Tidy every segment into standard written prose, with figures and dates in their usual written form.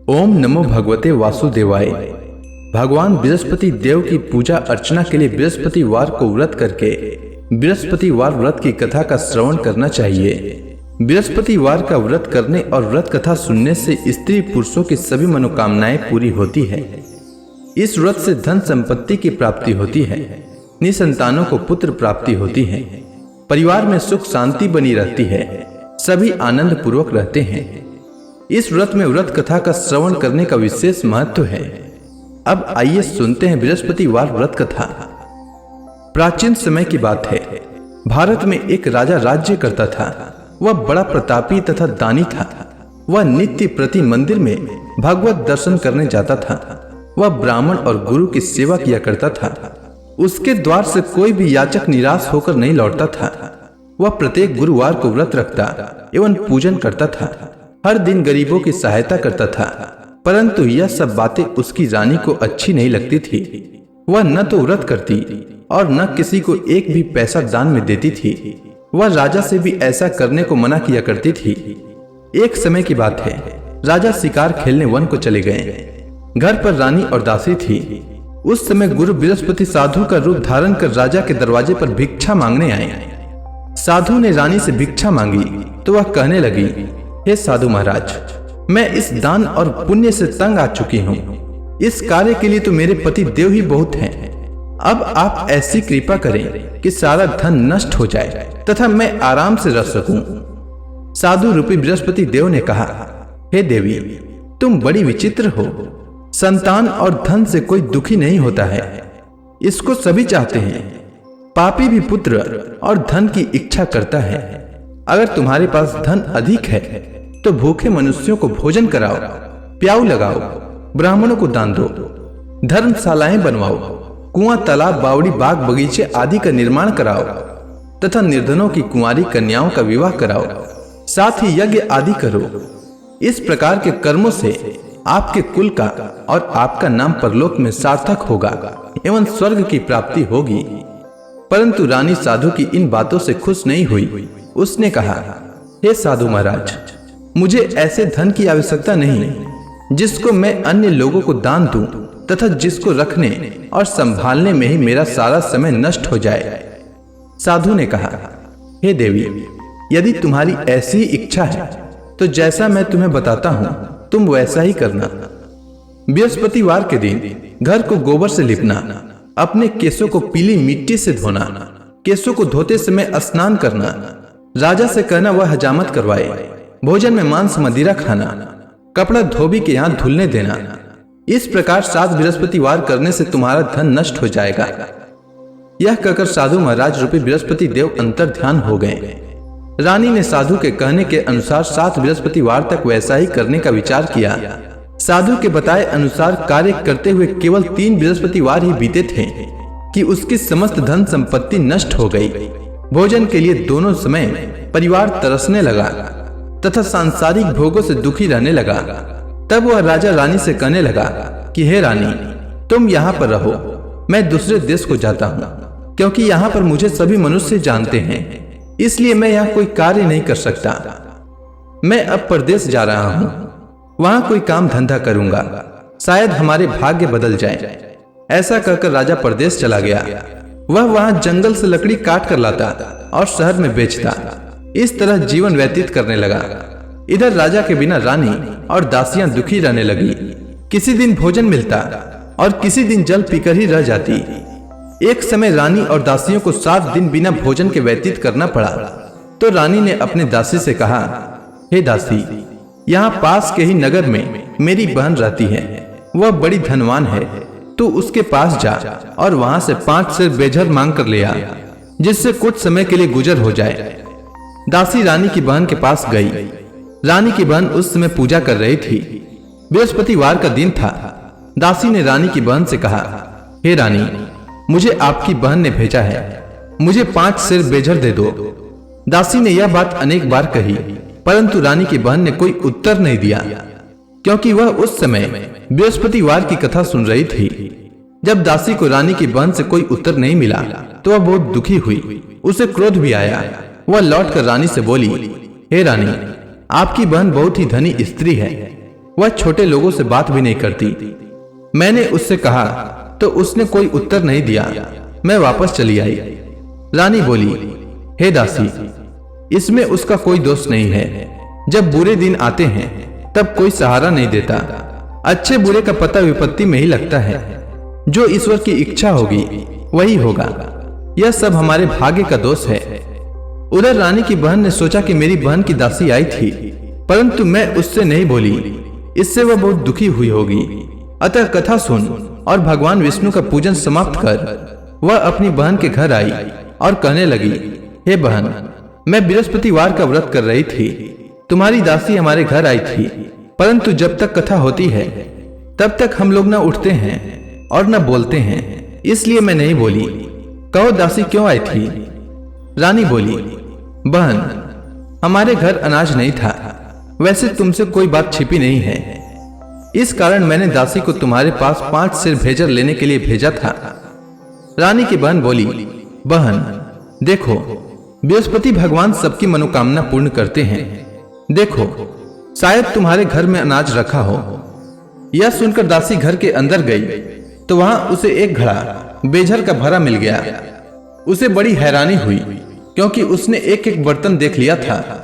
ओम नमो भगवते वासुदेवाय। भगवान बृहस्पति देव की पूजा अर्चना के लिए बृहस्पतिवार को व्रत करके बृहस्पतिवार व्रत की कथा का श्रवण करना चाहिए। बृहस्पतिवार का व्रत करने और व्रत कथा सुनने से स्त्री पुरुषों की सभी मनोकामनाएं पूरी होती है। इस व्रत से धन संपत्ति की प्राप्ति होती है, निसंतानों को पुत्र प्राप्ति होती है, परिवार में सुख शांति बनी रहती है, सभी आनंद पूर्वक रहते हैं। इस व्रत में व्रत कथा का श्रवण करने का विशेष महत्व है। अब आइए सुनते हैं बृहस्पतिवार व्रत कथा। प्राचीन समय की बात है। भारत में एक राजा राज्य करता था। वह बड़ा प्रतापी तथा दानी था। वह नित्य प्रति मंदिर में भगवत दर्शन करने जाता था। वह ब्राह्मण और गुरु की सेवा किया करता था। उसके द्वार से कोई भी याचक निराश होकर नहीं लौटता था। वह प्रत्येक गुरुवार को व्रत रखता एवं पूजन करता था। हर दिन गरीबों की सहायता करता था। परंतु यह सब बातें उसकी रानी को अच्छी नहीं लगती थी। वह न तो व्रत करती और न किसी को एक भी पैसा दान में देती थी। वह राजा से भी ऐसा करने को मना किया करती थी। एक समय की बात है। राजा शिकार खेलने वन को चले गए। घर पर रानी और दासी थी। उस समय गुरु बृहस्पति साधु का रूप धारण कर राजा के दरवाजे पर भिक्षा मांगने आए। साधु ने रानी से भिक्षा मांगी तो वह कहने लगी, हे साधु महाराज, मैं इस दान और पुण्य से तंग आ चुकी हूँ। इस कार्य के लिए तो मेरे पति देव ही बहुत हैं। अब आप ऐसी कृपा करें कि सारा धन नष्ट हो जाए तथा मैं आराम से रह सकूं। साधु रूपी बृहस्पति देव ने कहा, हे देवी, तुम बड़ी विचित्र हो। संतान और धन से कोई दुखी नहीं होता है, इसको सभी चाहते हैं। पापी भी पुत्र और धन की इच्छा करता है। अगर तुम्हारे पास धन अधिक है तो भूखे मनुष्यों को भोजन कराओ, प्याऊ लगाओ, ब्राह्मणों को दान दो, धर्मशालाएं बनवाओ, कुआं, तालाब, बावड़ी, बाग, बगीचे आदि का निर्माण कराओ तथा निर्धनों की कुंवारी कन्याओं का विवाह कराओ, साथ ही यज्ञ आदि करो। इस प्रकार के कर्मों से आपके कुल का और आपका नाम परलोक में सार्थक होगा एवं स्वर्ग की प्राप्ति होगी। परंतु रानी साधु की इन बातों से खुश नहीं हुई। उसने कहा, हे साधु महाराज, मुझे ऐसे धन की आवश्यकता नहीं जिसको मैं अन्य लोगों को दान दूं तथा जिसको रखने और संभालने में ही मेरा सारा समय नष्ट हो जाए। साधु ने कहा, हे देवी, यदि तुम्हारी ऐसी इच्छा है तो जैसा मैं तुम्हें बताता हूं तुम वैसा ही करना। बृहस्पतिवार के दिन घर को गोबर से लिपना, अपने केसों को पीली मिट्टी से धोना, केसों को धोते समय स्नान करना, राजा से कहना वह हजामत करवाए, भोजन में मांस मदिरा खाना, कपड़ा धोबी के यहाँ धुलने देना। इस प्रकार 7 बृहस्पतिवार करने से तुम्हारा धन नष्ट हो जाएगा। यह कहकर साधु महाराज रूपी बृहस्पति देव अंतर ध्यान हो गए। रानी ने साधु के कहने के अनुसार 7 बृहस्पतिवार तक वैसा ही करने का विचार किया। साधु के बताए अनुसार कार्य करते हुए केवल 3 बृहस्पतिवार ही बीते थे कि उसकी समस्त धन संपत्ति नष्ट हो गई। भोजन के लिए दोनों समय परिवार तरसने लगा तथा सांसारिक भोगों से दुखी रहने लगा। तब वह राजा रानी से कहने लगा कि हे रानी, तुम यहाँ पर रहो, मैं दूसरे देश को जाता हूँ, क्योंकि यहाँ पर मुझे सभी मनुष्य जानते हैं, इसलिए मैं यहाँ कोई कार्य नहीं कर सकता। मैं अब परदेश जा रहा हूँ, वहाँ कोई काम धंधा करूंगा, शायद हमारे भाग्य बदल जाए। ऐसा कहकर राजा परदेश चला गया। वह वहां जंगल से लकड़ी काट कर लाता और शहर में बेचता। इस तरह जीवन व्यतीत करने लगा। इधर राजा के बिना रानी और दासियां दुखी रहने लगी। किसी दिन भोजन मिलता और किसी दिन जल पीकर ही रह जाती। एक समय रानी और दासियों को 7 दिन बिना भोजन के व्यतीत करना पड़ा। तो रानी ने अपने दासी से कहा, हे दासी, यहाँ पास के ही नगर में मेरी बहन रहती है। वह बड़ी धनवान है, तू उसके पास जा और वहां से 5 सेर बेझर मांग कर ले आ, जिससे कुछ समय के लिए गुजर हो जाए। दासी रानी की बहन के पास गई। रानी की बहन उस समय पूजा कर रही थी। बृहस्पतिवार का दिन था। दासी ने रानी की बहन से कहा, हे रानी, मुझे आपकी बहन ने भेजा है, मुझे 5 सेर बेझर दे दो। दासी ने यह बात अनेक बार कही, परंतु रानी की बहन ने कोई उत्तर नहीं दिया, क्योंकि वह उस समय बृहस्पतिवार की कथा सुन रही थी। जब दासी को रानी की बहन से कोई उत्तर नहीं मिला तो वह बहुत दुखी हुई। उसे क्रोध भी आया। वह लौटकर रानी से बोली, हे रानी, आपकी बहन बहुत ही धनी स्त्री है, वह छोटे लोगों से बात भी नहीं करती। मैंने उससे कहा तो उसने कोई उत्तर नहीं दिया। मैं वापस चली आई। रानी बोली, हे दासी, इसमें उसका कोई दोष नहीं है। जब बुरे दिन आते हैं तब कोई सहारा नहीं देता। अच्छे बुरे का पता विपत्ति में ही लगता है। जो ईश्वर की इच्छा होगी वही होगा। यह सब हमारे भाग्य का दोष है। उधर रानी की बहन ने सोचा कि मेरी बहन की दासी आई थी, परंतु मैं उससे नहीं बोली। इससे वह बहुत दुखी हुई होगी। अतः कथा सुन और भगवान विष्णु का पूजन समाप्त कर वह अपनी बहन के घर आई और कहने लगी, हे बहन, मैं बृहस्पतिवार का व्रत कर रही थी। तुम्हारी दासी हमारे घर आई थी, परंतु जब तक कथा होती है तब तक हम लोग न उठते हैं और न बोलते हैं, इसलिए मैं नहीं बोली। कहो दासी क्यों आई थी? रानी बोली, बहन, हमारे घर अनाज नहीं था। वैसे तुमसे कोई बात छिपी नहीं है, इस कारण मैंने दासी को तुम्हारे पास 5 सिर भेजर लेने के लिए भेजा था। रानी की बहन बोली, बहन देखो, बृहस्पति भगवान सबकी मनोकामना पूर्ण करते हैं। देखो, शायद तुम्हारे घर में अनाज रखा हो। यह सुनकर दासी घर के अंदर गई तो वहां उसे एक घड़ा बेझर का भरा मिल गया। उसे बड़ी हैरानी हुई क्योंकि उसने एक एक बर्तन देख लिया था।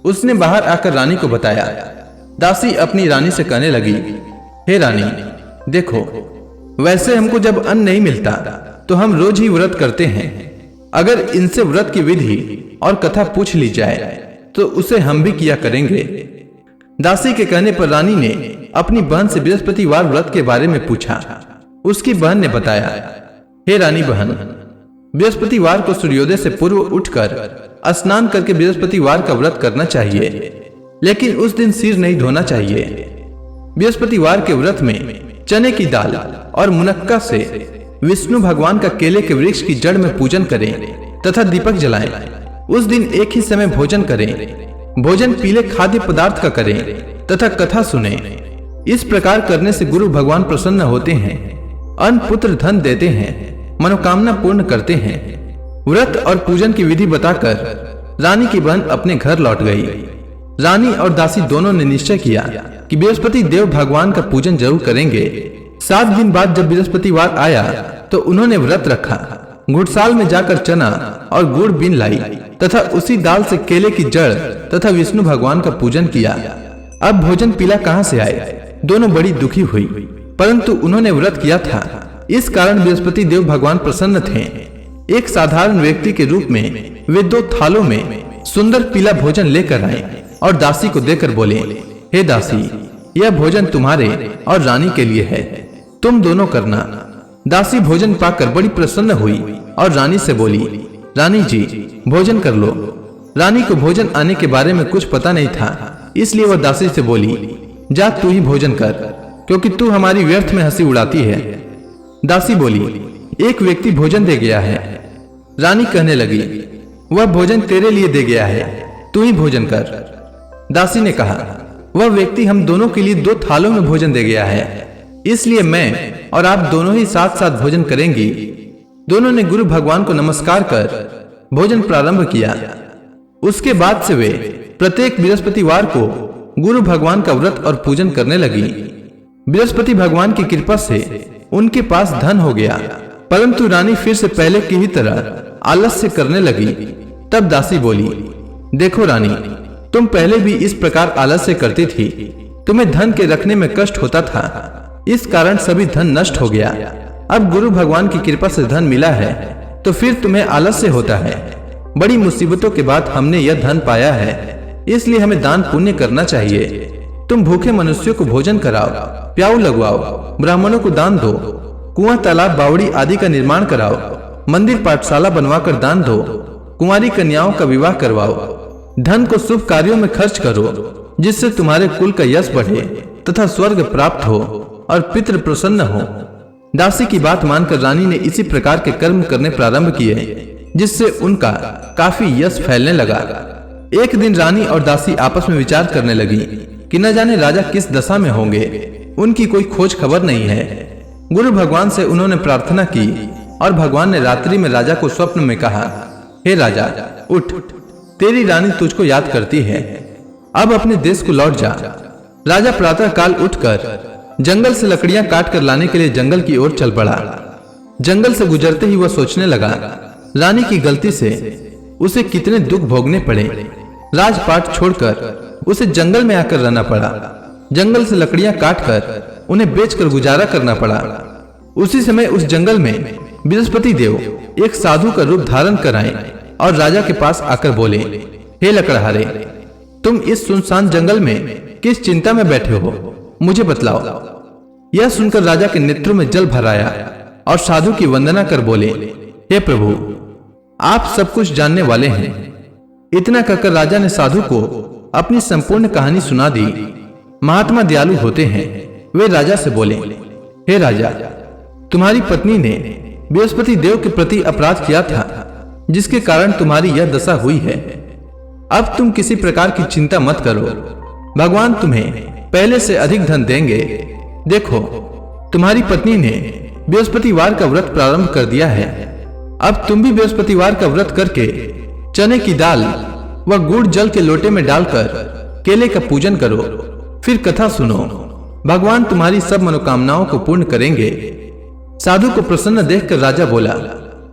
उसने बाहर आकर रानी को बताया। दासी अपनी रानी से कहने लगी, हे रानी, देखो, वैसे हमको जब अन्न नहीं मिलता तो हम रोज ही व्रत करते हैं। अगर इनसे व्रत की विधि और कथा पूछ ली जाए तो उसे हम भी किया करेंगे। दासी के कहने पर रानी ने अपनी बहन से बृहस्पतिवार व्रत के बारे में पूछा। उसकी बहन ने बताया, हे रानी बहन, बृहस्पतिवार को सूर्योदय से पूर्व उठकर स्नान करके बृहस्पतिवार का व्रत करना चाहिए, लेकिन उस दिन सिर नहीं धोना चाहिए। बृहस्पतिवार के व्रत में चने की दाल और मुनक्का से विष्णु भगवान का केले के वृक्ष की जड़ में पूजन करें तथा दीपक जलाएं। उस दिन एक ही समय भोजन करें। भोजन पीले खाद्य पदार्थ का करें तथा कथा सुने। इस प्रकार करने से गुरु भगवान प्रसन्न होते हैं, अन्न पुत्र धन देते हैं, मनोकामना पूर्ण करते हैं। व्रत और पूजन की विधि बताकर रानी की बहन अपने घर लौट गई। रानी और दासी दोनों ने निश्चय किया कि बृहस्पति देव भगवान का पूजन जरूर करेंगे। 7 दिन बाद जब बृहस्पतिवार आया तो उन्होंने व्रत रखा। घुड़साल में जाकर चना और गुड़ बीन लाई तथा उसी दाल से केले की जड़ तथा विष्णु भगवान का पूजन किया। अब भोजन पीला कहाँ से आए? दोनों बड़ी दुखी हुई, परंतु उन्होंने व्रत किया था, इस कारण बृहस्पति देव भगवान प्रसन्न थे। एक साधारण व्यक्ति के रूप में वे 2 थालों में सुंदर पीला भोजन लेकर आए और दासी को देकर बोले, हे दासी, यह भोजन तुम्हारे और रानी के लिए है, तुम दोनों करना। दासी भोजन पाकर बड़ी प्रसन्न हुई और रानी से बोली, रानी जी, भोजन कर लो। रानी को भोजन आने के बारे में कुछ पता नहीं था, इसलिए वह दासी से बोली, जा तू ही भोजन कर, क्योंकि तू हमारी व्यर्थ में हंसी उड़ाती है। दासी बोली, एक व्यक्ति भोजन दे गया है। रानी कहने लगी, वह भोजन तेरे लिए दे गया है, तू ही भोजन कर। दासी ने कहा, वह व्यक्ति हम दोनों के लिए 2 थालों में भोजन दे गया है, इसलिए मैं और आप दोनों ही साथ साथ भोजन करेंगी। दोनों ने गुरु भगवान को नमस्कार कर भोजन प्रारंभ किया। उसके बाद से वे प्रत्येक बृहस्पतिवार को गुरु भगवान का व्रत और पूजन करने लगी। बृहस्पति भगवान की कृपा से उनके पास धन हो गया, परंतु रानी फिर से पहले की ही तरह आलस्य करने लगी। तब दासी बोली, देखो रानी, तुम पहले भी इस प्रकार आलस्य करती थी। तुम्हें धन के रखने में कष्ट होता था, इस कारण सभी धन नष्ट हो गया। अब गुरु भगवान की कृपा से धन मिला है तो फिर तुम्हें आलस्य होता है। बड़ी मुसीबतों के बाद हमने यह धन पाया है, इसलिए हमें दान पुण्य करना चाहिए। तुम भूखे मनुष्यों को भोजन कराओ, प्याऊ लगवाओ, ब्राह्मणों को दान दो, कुआं तालाब बावड़ी आदि का निर्माण कराओ, मंदिर पाठशाला बनवाकर दान दो, कुंवारी कन्याओं का विवाह करवाओ। धन को शुभ कार्यों में खर्च करो, जिससे तुम्हारे कुल का यश बढ़े तथा स्वर्ग प्राप्त हो और पितृ प्रसन्न हो। दासी की बात मानकर रानी ने इसी प्रकार के कर्म करने प्रारंभ किए, जिससे उनका काफी यश फैलने लगा। एक दिन रानी और दासी आपस में विचार करने लगी कि न जाने राजा किस दशा में होंगे, उनकी कोई खोज खबर नहीं है। गुरु भगवान से उन्होंने प्रार्थना की और भगवान ने रात्रि में राजा को स्वप्न में कहा, हे राजा, उठ, तेरी रानी तुझको याद करती है, अब अपने देश को लौट जा। राजा प्रातः काल उठकर जंगल से लकड़ियां काट कर लाने के लिए जंगल की ओर चल पड़ा। जंगल से गुजरते ही वह सोचने लगा, रानी की गलती से उसे कितने दुख भोगने पड़े। राजपाट छोड़कर उसे जंगल में आकर रहना पड़ा। जंगल से लकड़ियां काटकर उन्हें बेचकर गुजारा करना पड़ा। उसी समय उस जंगल में बृहस्पति देव एक साधु का रूप धारण कर आए और राजा के पास आकर बोले, हे लकड़हारे, तुम इस सुनसान जंगल में किस चिंता में बैठे हो, मुझे बतलाओ। यह सुनकर राजा के नेत्रों में जल भर आया और साधु की वंदना कर बोले, हे प्रभु, आप सब कुछ जानने वाले हैं। इतना कहकर राजा ने साधु को अपनी संपूर्ण कहानी सुना दी। महात्मा दयालु होते हैं। वे राजा से बोले, हे राजा, तुम्हारी पत्नी ने बृहस्पति देव के प्रति अपराध किया था, जिसके कारण तुम्हारी यह दशा हुई है। अब तुम किसी प्रकार की चिंता मत करो, भगवान तुम्हें पहले से अधिक धन देंगे। देखो, तुम्हारी पत्नी ने बृहस्पतिवार का व्रत प्रारंभ कर दिया है। अब तुम भी बृहस्पतिवार का व्रत करके चने की दाल व गुड़ जल के लोटे में डालकर केले का पूजन करो, फिर कथा सुनो। भगवान तुम्हारी सब मनोकामनाओं को पूर्ण करेंगे। साधु को प्रसन्न देखकर राजा बोला,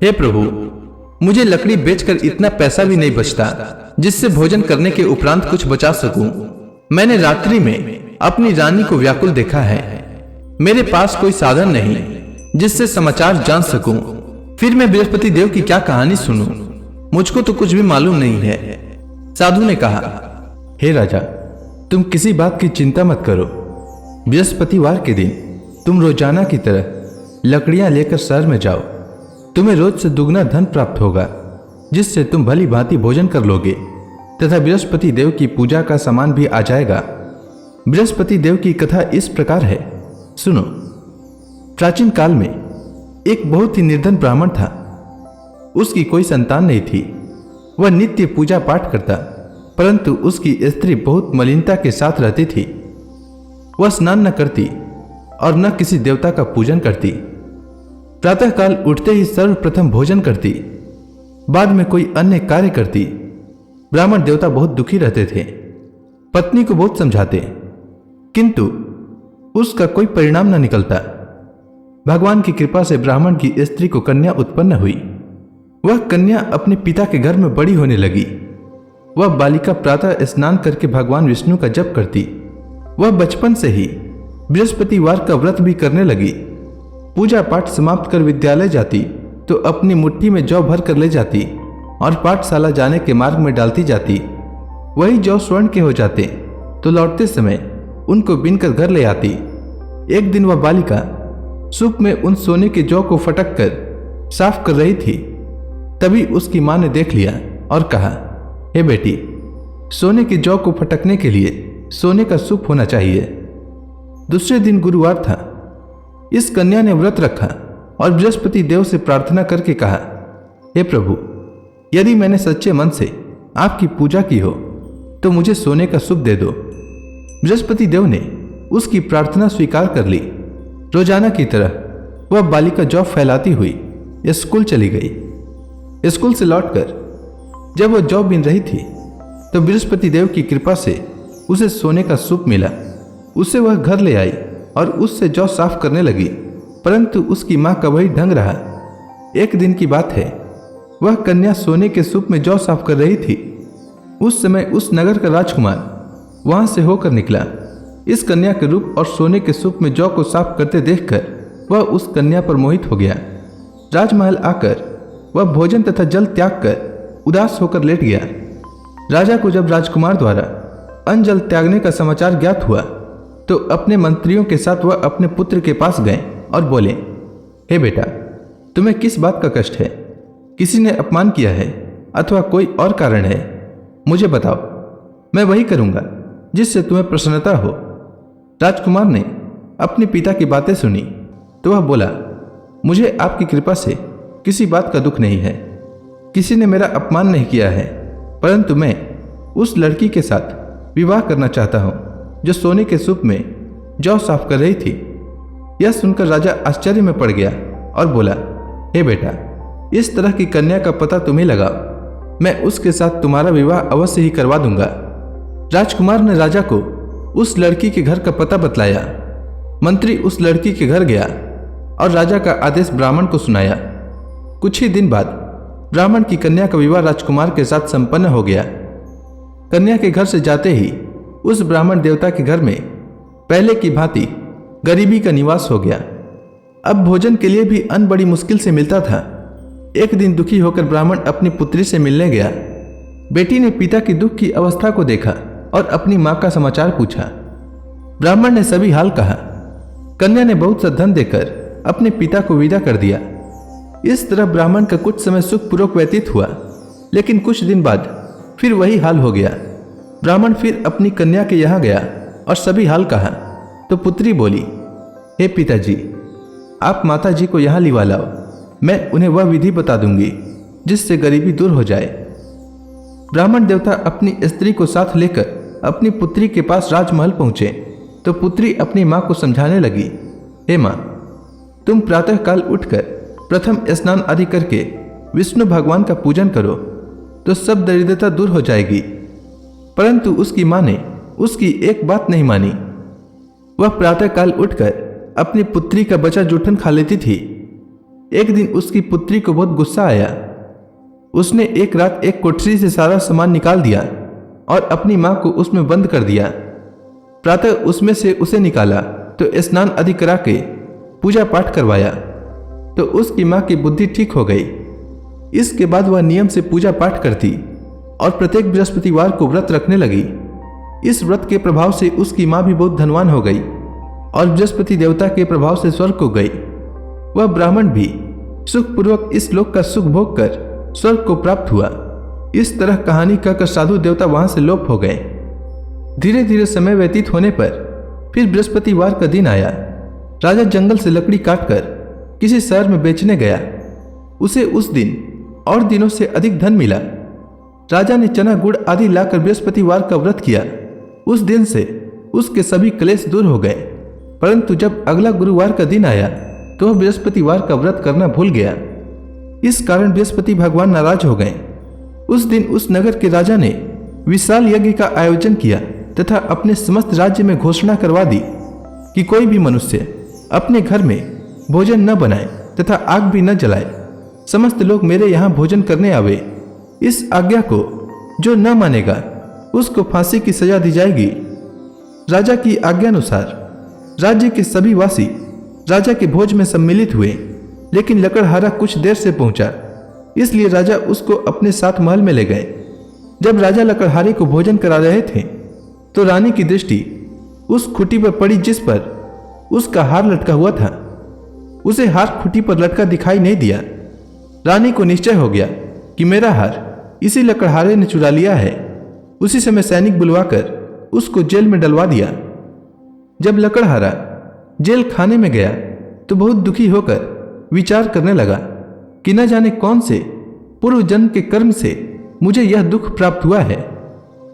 हे प्रभु, मुझे लकड़ी बेचकर इतना पैसा भी नहीं बचता जिससे भोजन करने के उपरांत कुछ बचा सकूं। मैंने रात्रि में अपनी रानी को व्याकुल देखा है। मेरे पास कोई साधन नहीं जिससे समाचार जान सकूं। फिर मैं बृहस्पति देव की क्या कहानी सुनूं? मुझको तो कुछ भी मालूम नहीं है। साधु ने कहा, हे राजा, तुम किसी बात की चिंता मत करो। बृहस्पतिवार के दिन तुम रोजाना की तरह लकड़ियां लेकर शहर में जाओ। तुम्हें रोज से दुगना धन प्राप्त होगा, जिससे तुम भली भांति भोजन कर लोगे तथा बृहस्पति देव की पूजा का सामान भी आ जाएगा। बृहस्पति देव की कथा इस प्रकार है, सुनो। प्राचीन काल में एक बहुत ही निर्धन ब्राह्मण था। उसकी कोई संतान नहीं थी। वह नित्य पूजा पाठ करता, परंतु उसकी स्त्री बहुत मलिनता के साथ रहती थी। वह स्नान न करती और न किसी देवता का पूजन करती। प्रातःकाल उठते ही सर्वप्रथम भोजन करती, बाद में कोई अन्य कार्य करती। ब्राह्मण देवता बहुत दुखी रहते थे। पत्नी को बहुत समझाते, किंतु उसका कोई परिणाम न निकलता। भगवान की कृपा से ब्राह्मण की स्त्री को कन्या उत्पन्न हुई। वह कन्या अपने पिता के घर में बड़ी होने लगी। वह बालिका प्रातः स्नान करके भगवान विष्णु का जप करती। वह बचपन से ही बृहस्पतिवार का व्रत भी करने लगी। पूजा पाठ समाप्त कर विद्यालय जाती तो अपनी मुट्ठी में जौ भर कर ले जाती और पाठशाला जाने के मार्ग में डालती जाती। वही जौ स्वर्ण के हो जाते तो लौटते समय उनको बीनकर घर ले आती। एक दिन वह बालिका सूप में उन सोने के जौ को फटक कर साफ कर रही थी। तभी उसकी मां ने देख लिया और कहा, हे बेटी, सोने के जौ को फटकने के लिए सोने का सूप होना चाहिए। दूसरे दिन गुरुवार था। इस कन्या ने व्रत रखा और बृहस्पति देव से प्रार्थना करके कहा, हे प्रभु, यदि मैंने सच्चे मन से आपकी पूजा की हो तो मुझे सोने का सूप दे दो। बृहस्पति देव ने उसकी प्रार्थना स्वीकार कर ली। रोजाना की तरह वह बालिका जौ फैलाती हुई स्कूल चली गई। स्कूल से लौटकर जब वह जौ बीन रही थी तो बृहस्पति देव की कृपा से उसे सोने का सूप मिला। उसे वह घर ले आई और उससे जौ साफ करने लगी, परंतु उसकी मां का वही ढंग रहा। एक दिन की बात है, वह कन्या सोने के सूप में जौ साफ कर रही थी। उस समय उस नगर का राजकुमार वहां से होकर निकला। इस कन्या के रूप और सोने के सूप में जौ को साफ करते देखकर वह उस कन्या पर मोहित हो गया। राजमहल आकर वह भोजन तथा जल त्याग कर उदास होकर लेट गया। राजा को जब राजकुमार द्वारा अन्न जल त्यागने का समाचार ज्ञात हुआ तो अपने मंत्रियों के साथ वह अपने पुत्र के पास गए और बोले, हे बेटा, तुम्हें किस बात का कष्ट है? किसी ने अपमान किया है अथवा कोई और कारण है? मुझे बताओ, मैं वही करूंगा जिससे तुम्हें प्रसन्नता हो। राजकुमार ने अपने पिता की बातें सुनी तो वह बोला, मुझे आपकी कृपा से किसी बात का दुख नहीं है। किसी ने मेरा अपमान नहीं किया है, परंतु मैं उस लड़की के साथ विवाह करना चाहता हूं जो सोने के सूप में जौ साफ कर रही थी। यह सुनकर राजा आश्चर्य में पड़ गया और बोला, हे बेटा, इस तरह की कन्या का पता तुम्हें लगाओ। मैं उसके साथ तुम्हारा विवाह अवश्य ही करवा दूंगा। राजकुमार ने राजा को उस लड़की के घर का पता बतलाया। मंत्री उस लड़की के घर गया और राजा का आदेश ब्राह्मण को सुनाया। कुछ ही दिन बाद ब्राह्मण की कन्या का विवाह राजकुमार के साथ संपन्न हो गया। कन्या के घर से जाते ही उस ब्राह्मण देवता के घर में पहले की भांति गरीबी का निवास हो गया। अब भोजन के लिए भी अन्न बड़ी मुश्किल से मिलता था। एक दिन दुखी होकर ब्राह्मण अपनी पुत्री से मिलने गया। बेटी ने पिता की दुख की अवस्था को देखा और अपनी मां का समाचार पूछा। ब्राह्मण ने सभी हाल कहा। कन्या ने बहुत सा धन देकर अपने पिता को विदा कर दिया। इस तरह ब्राह्मण का कुछ समय सुखपूर्वक व्यतीत हुआ, लेकिन कुछ दिन बाद फिर वही हाल हो गया। ब्राह्मण फिर अपनी कन्या के यहाँ गया और सभी हाल कहा तो पुत्री बोली, हे पिताजी, आप माता जी को यहाँ लिवा लाओ, मैं उन्हें वह विधि बता दूंगी जिससे गरीबी दूर हो जाए। ब्राह्मण देवता अपनी स्त्री को साथ लेकर अपनी पुत्री के पास राजमहल पहुंचे तो पुत्री अपनी मां को समझाने लगी, हे मां, तुम प्रातःकाल उठकर प्रथम स्नान आदि करके विष्णु भगवान का पूजन करो तो सब दरिद्रता दूर हो जाएगी। परंतु उसकी मां ने उसकी एक बात नहीं मानी। वह प्रातःकाल उठकर अपनी पुत्री का बचा जूठन खा लेती थी। एक दिन उसकी पुत्री को बहुत गुस्सा आया। उसने एक रात एक कोठरी से सारा सामान निकाल दिया और अपनी मां को उसमें बंद कर दिया। प्रातः उसमें से उसे निकाला तो स्नान आदि करा के पूजा पाठ करवाया तो उसकी मां की बुद्धि ठीक हो गई। इसके बाद वह नियम से पूजा पाठ करती और प्रत्येक बृहस्पतिवार को व्रत रखने लगी। इस व्रत के प्रभाव से उसकी मां भी बहुत धनवान हो गई और बृहस्पति देवता के प्रभाव से स्वर्ग को गई। वह ब्राह्मण भी सुखपूर्वक इस लोक का सुख भोग कर स्वर्ग को प्राप्त हुआ। इस तरह कहानी कहकर साधु देवता वहां से लोप हो गए। धीरे धीरे समय व्यतीत होने पर फिर बृहस्पतिवार का दिन आया। राजा जंगल से लकड़ी काटकर किसी शहर में बेचने गया। उसे उस दिन और दिनों से अधिक धन मिला। राजा ने चना गुड़ आदि लाकर बृहस्पतिवार का व्रत किया। उस दिन से उसके सभी क्लेश दूर हो गए। परंतु जब अगला गुरुवार का दिन आया तो वह बृहस्पतिवार का व्रत करना भूल गया। इस कारण बृहस्पति भगवान नाराज हो गए। उस दिन उस नगर के राजा ने विशाल यज्ञ का आयोजन किया तथा अपने समस्त राज्य में घोषणा करवा दी कि कोई भी मनुष्य अपने घर में भोजन न बनाए तथा आग भी न जलाए। समस्त लोग मेरे यहाँ भोजन करने आवे। इस आज्ञा को जो न मानेगा उसको फांसी की सजा दी जाएगी। राजा की आज्ञानुसार राज्य के सभी वासी राजा के भोज में सम्मिलित हुए, लेकिन लकड़हारा कुछ देर से पहुंचा, इसलिए राजा उसको अपने साथ महल में ले गए। जब राजा लकड़हारे को भोजन करा रहे थे तो रानी की दृष्टि उस खुटी पर पड़ी जिस पर उसका हार लटका हुआ था। उसे हार खुटी पर लटका दिखाई नहीं दिया। रानी को निश्चय हो गया कि मेरा हार इसी लकड़हारे ने चुरा लिया है। उसी समय सैनिक बुलवाकर उसको जेल में डलवा दिया। जब लकड़हारा जेल खाने में गया तो बहुत दुखी होकर विचार करने लगा कि न जाने कौन से पूर्व जन्म के कर्म से मुझे यह दुख प्राप्त हुआ है,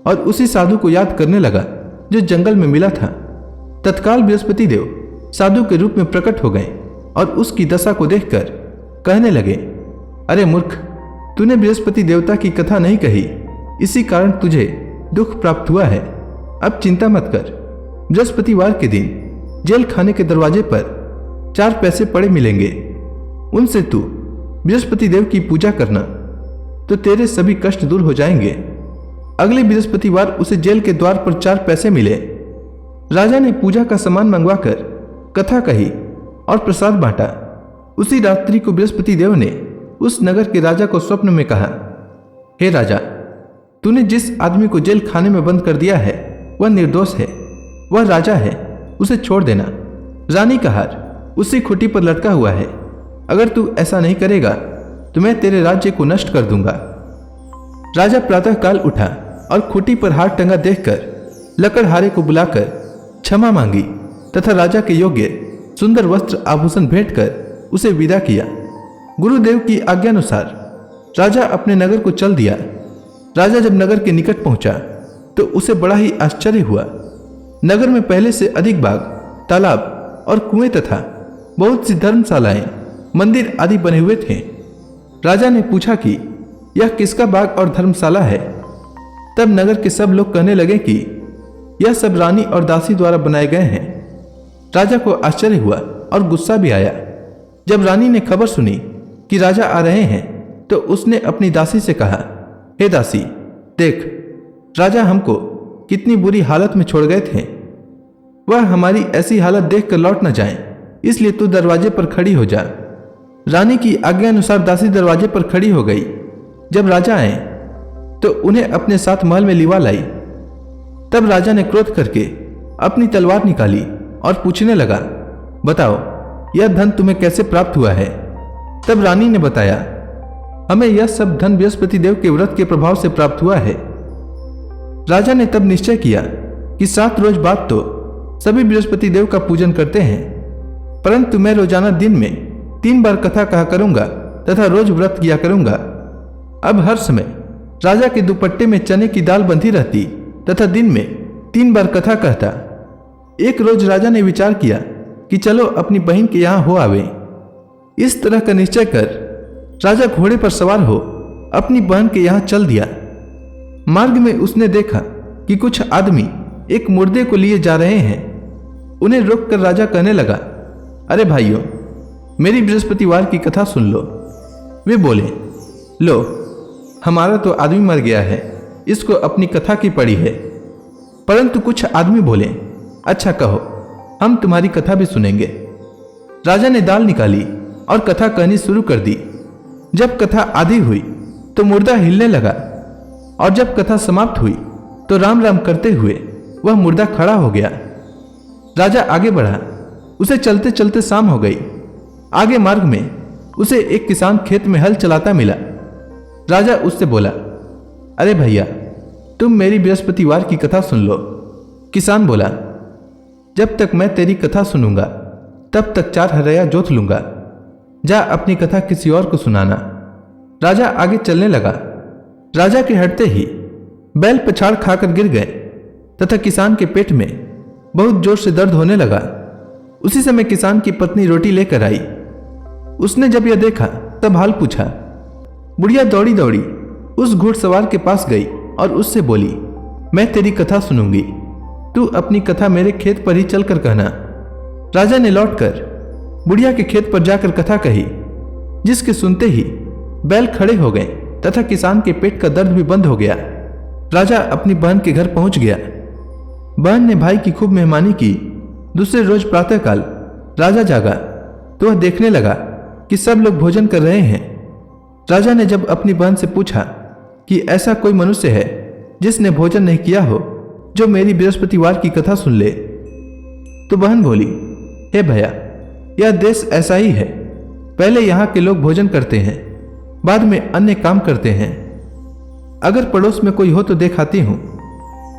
और उसी साधु को याद करने लगा जो जंगल में मिला था। तत्काल बृहस्पति देव साधु के रूप में प्रकट हो गए और उसकी दशा को देखकर कहने लगे, अरे मूर्ख, तूने बृहस्पति देवता की कथा नहीं कही, इसी कारण तुझे दुख प्राप्त हुआ है। अब चिंता मत कर। बृहस्पतिवार के दिन जेल खाने के दरवाजे पर 4 पैसे पड़े मिलेंगे। उनसे तू बृहस्पति देव की पूजा करना तो तेरे सभी कष्ट दूर हो जाएंगे। अगले बृहस्पतिवार उसे जेल के द्वार पर 4 पैसे मिले। राजा ने पूजा का सामान मंगवाकर कथा कही और प्रसाद बांटा। उसी रात्रि को बृहस्पति देव ने उस नगर के राजा को स्वप्न में कहा, हे राजा, तूने जिस आदमी को जेल खाने में बंद कर दिया है वह निर्दोष है, वह राजा है, उसे छोड़ देना। रानी का हार उसी खुटी पर लटका हुआ है। अगर तू ऐसा नहीं करेगा तो मैं तेरे राज्य को नष्ट कर दूंगा। राजा प्रातःकाल उठा और खुटी पर हार टंगा देखकर लकड़हारे को बुलाकर क्षमा मांगी तथा राजा के योग्य सुंदर वस्त्र आभूषण भेंट कर उसे विदा किया। गुरुदेव की आज्ञानुसार राजा अपने नगर को चल दिया। राजा जब नगर के निकट पहुंचा तो उसे बड़ा ही आश्चर्य हुआ। नगर में पहले से अधिक बाग, तालाब और कुएं तथा बहुत सी धर्मशालाएं, मंदिर आदि बने हुए थे। राजा ने पूछा कि यह किसका बाग और धर्मशाला है। तब नगर के सब लोग कहने लगे कि यह सब रानी और दासी द्वारा बनाए गए हैं। राजा को आश्चर्य हुआ और गुस्सा भी आया। जब रानी ने खबर सुनी कि राजा आ रहे हैं तो उसने अपनी दासी से कहा, हे दासी, देख, राजा हमको कितनी बुरी हालत में छोड़ गए थे। वह हमारी ऐसी हालत देखकर लौट न जाएं, इसलिए तू दरवाजे पर खड़ी हो जा। रानी की आज्ञा अनुसार दासी दरवाजे पर खड़ी हो गई। जब राजा आए तो उन्हें अपने साथ महल में लिवा लाई। तब राजा ने क्रोध करके अपनी तलवार निकाली और पूछने लगा, बताओ, यह धन तुम्हें कैसे प्राप्त हुआ है? तब रानी ने बताया, हमें यह सब धन बृहस्पति देव के व्रत के प्रभाव से प्राप्त हुआ है। राजा ने तब निश्चय किया कि 7 रोज बाद तो सभी बृहस्पति देव का पूजन करते हैं, परंतु मैं रोजाना दिन में 3 बार कथा कहा करूंगा तथा रोज व्रत किया करूंगा। अब हर समय राजा के दुपट्टे में चने की दाल बंधी रहती तथा दिन में 3 बार कथा कहता। एक रोज राजा ने विचार किया कि चलो अपनी बहन के यहां हो आवे। इस तरह का निश्चय कर राजा घोड़े पर सवार हो अपनी बहन के यहां चल दिया। मार्ग में उसने देखा कि कुछ आदमी एक मुर्दे को लिए जा रहे हैं। उन्हें रोककर राजा कहने लगा, अरे भाइयों, मेरी बृहस्पतिवार की कथा सुन लो। वे बोले, लो, हमारा तो आदमी मर गया है, इसको अपनी कथा की पड़ी है। परंतु कुछ आदमी बोले, अच्छा कहो, हम तुम्हारी कथा भी सुनेंगे। राजा ने दाल निकाली और कथा कहनी शुरू कर दी। जब कथा आधी हुई तो मुर्दा हिलने लगा और जब कथा समाप्त हुई तो राम राम करते हुए वह मुर्दा खड़ा हो गया। राजा आगे बढ़ा। उसे चलते चलते शाम हो गई। आगे मार्ग में उसे एक किसान खेत में हल चलाता मिला। राजा उससे बोला, अरे भैया, तुम मेरी बृहस्पतिवार की कथा सुन लो। किसान बोला, जब तक मैं तेरी कथा सुनूंगा तब तक 4 हरया जोत लूंगा। जा अपनी कथा किसी और को सुनाना। राजा आगे चलने लगा। राजा के हटते ही बैल पछाड़ खाकर गिर गए तथा किसान के पेट में बहुत जोर से दर्द होने लगा। उसी समय किसान की पत्नी रोटी लेकर आई। उसने जब यह देखा तब हाल पूछा। बुढ़िया दौड़ी दौड़ी उस घुड़सवार के पास गई और उससे बोली, मैं तेरी कथा सुनूंगी, तू अपनी कथा मेरे खेत पर ही चलकर कहना। राजा ने लौटकर बुढ़िया के खेत पर जाकर कथा कही, जिसके सुनते ही बैल खड़े हो गए तथा किसान के पेट का दर्द भी बंद हो गया। राजा अपनी बहन के घर पहुंच गया। बहन ने भाई की खूब मेहमानी की। दूसरे रोज प्रातःकाल राजा जागा तो वह देखने लगा कि सब लोग भोजन कर रहे हैं। राजा ने जब अपनी बहन से पूछा कि ऐसा कोई मनुष्य है जिसने भोजन नहीं किया हो जो मेरी बृहस्पतिवार की कथा सुन ले, तो बहन बोली, हे भैया, यह देश ऐसा ही है। पहले यहाँ के लोग भोजन करते हैं, बाद में अन्य काम करते हैं। अगर पड़ोस में कोई हो तो दिखाती हूं।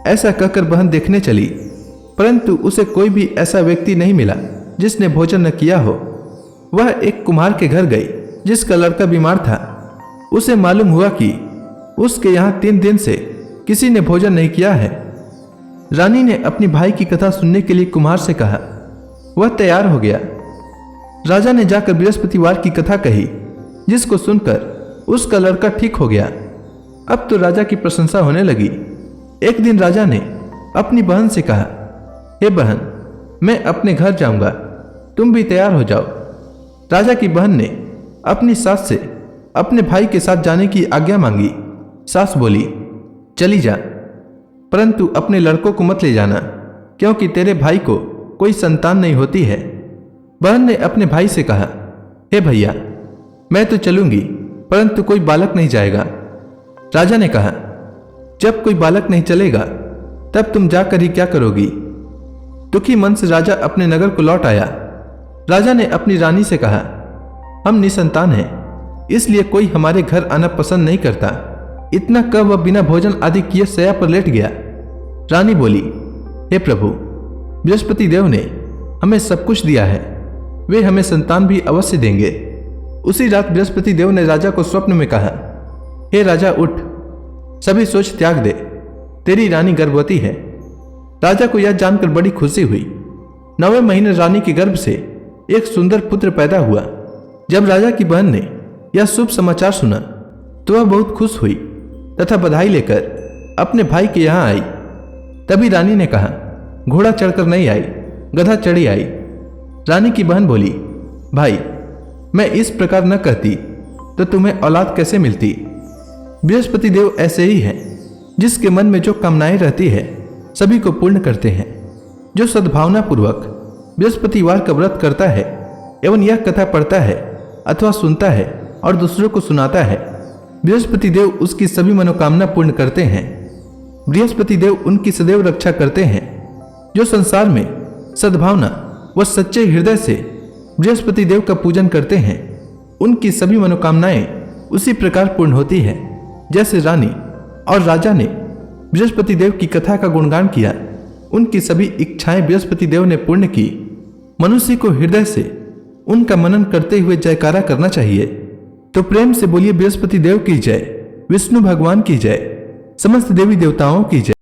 ऐसा कहकर बहन देखने चली, परंतु उसे कोई भी ऐसा व्यक्ति नहीं मिला जिसने भोजन न किया हो। वह एक कुम्हार के घर गई जिसका लड़का बीमार था। उसे मालूम हुआ कि उसके यहाँ 3 दिन से किसी ने भोजन नहीं किया है। रानी ने अपनी भाई की कथा सुनने के लिए कुम्हार से कहा। वह तैयार हो गया। राजा ने जाकर बृहस्पतिवार की कथा कही, जिसको सुनकर उसका लड़का ठीक हो गया। अब तो राजा की प्रशंसा होने लगी। एक दिन राजा ने अपनी बहन से कहा, हे बहन, मैं अपने घर जाऊंगा, तुम भी तैयार हो जाओ। राजा की बहन ने अपनी सास से अपने भाई के साथ जाने की आज्ञा मांगी। सास बोली, चली जा, परंतु अपने लड़कों को मत ले जाना, क्योंकि तेरे भाई को कोई संतान नहीं होती है। बहन ने अपने भाई से कहा, हे भैया, मैं तो चलूंगी, परंतु कोई बालक नहीं जाएगा। राजा ने कहा, जब कोई बालक नहीं चलेगा तब तुम जाकर ही क्या करोगी? दुखी मन से राजा अपने नगर को लौट आया। राजा ने अपनी रानी से कहा, हम निसंतान हैं, इसलिए कोई हमारे घर आना पसंद नहीं करता। इतना कह वह बिना भोजन आदि किए शैया पर लेट गया। रानी बोली, हे प्रभु, बृहस्पति देव ने हमें सब कुछ दिया है, वे हमें संतान भी अवश्य देंगे। उसी रात बृहस्पति देव ने राजा को स्वप्न में कहा, हे राजा, उठ, सभी सोच त्याग दे, तेरी रानी गर्भवती है। राजा को यह जानकर बड़ी खुशी हुई। 9वें महीने रानी के गर्भ से एक सुंदर पुत्र पैदा हुआ। जब राजा की बहन ने यह शुभ समाचार सुना तो वह बहुत खुश हुई तथा बधाई लेकर अपने भाई के यहाँ आई। तभी रानी ने कहा, घोड़ा चढ़कर नहीं आई, गधा चढ़ी आई। रानी की बहन बोली, भाई मैं इस प्रकार न कहती तो तुम्हें औलाद कैसे मिलती। बृहस्पति देव ऐसे ही हैं, जिसके मन में जो कामनाएं रहती है सभी को पूर्ण करते हैं। जो सद्भावना पूर्वक बृहस्पतिवार का व्रत करता है एवं यह कथा पढ़ता है अथवा सुनता है और दूसरों को सुनाता है, बृहस्पति देव उसकी सभी मनोकामना पूर्ण करते हैं। बृहस्पति देव उनकी सदैव रक्षा करते हैं। जो संसार में सद्भावना व सच्चे हृदय से बृहस्पति देव का पूजन करते हैं, उनकी सभी मनोकामनाएं उसी प्रकार पूर्ण होती है जैसे रानी और राजा ने बृहस्पति देव की कथा का गुणगान किया। उनकी सभी इच्छाएं बृहस्पति देव ने पूर्ण की। मनुष्य को हृदय से उनका मनन करते हुए जयकारा करना चाहिए। तो प्रेम से बोलिए, बृहस्पति देव की जय, विष्णु भगवान की जय, समस्त देवी देवताओं की जय।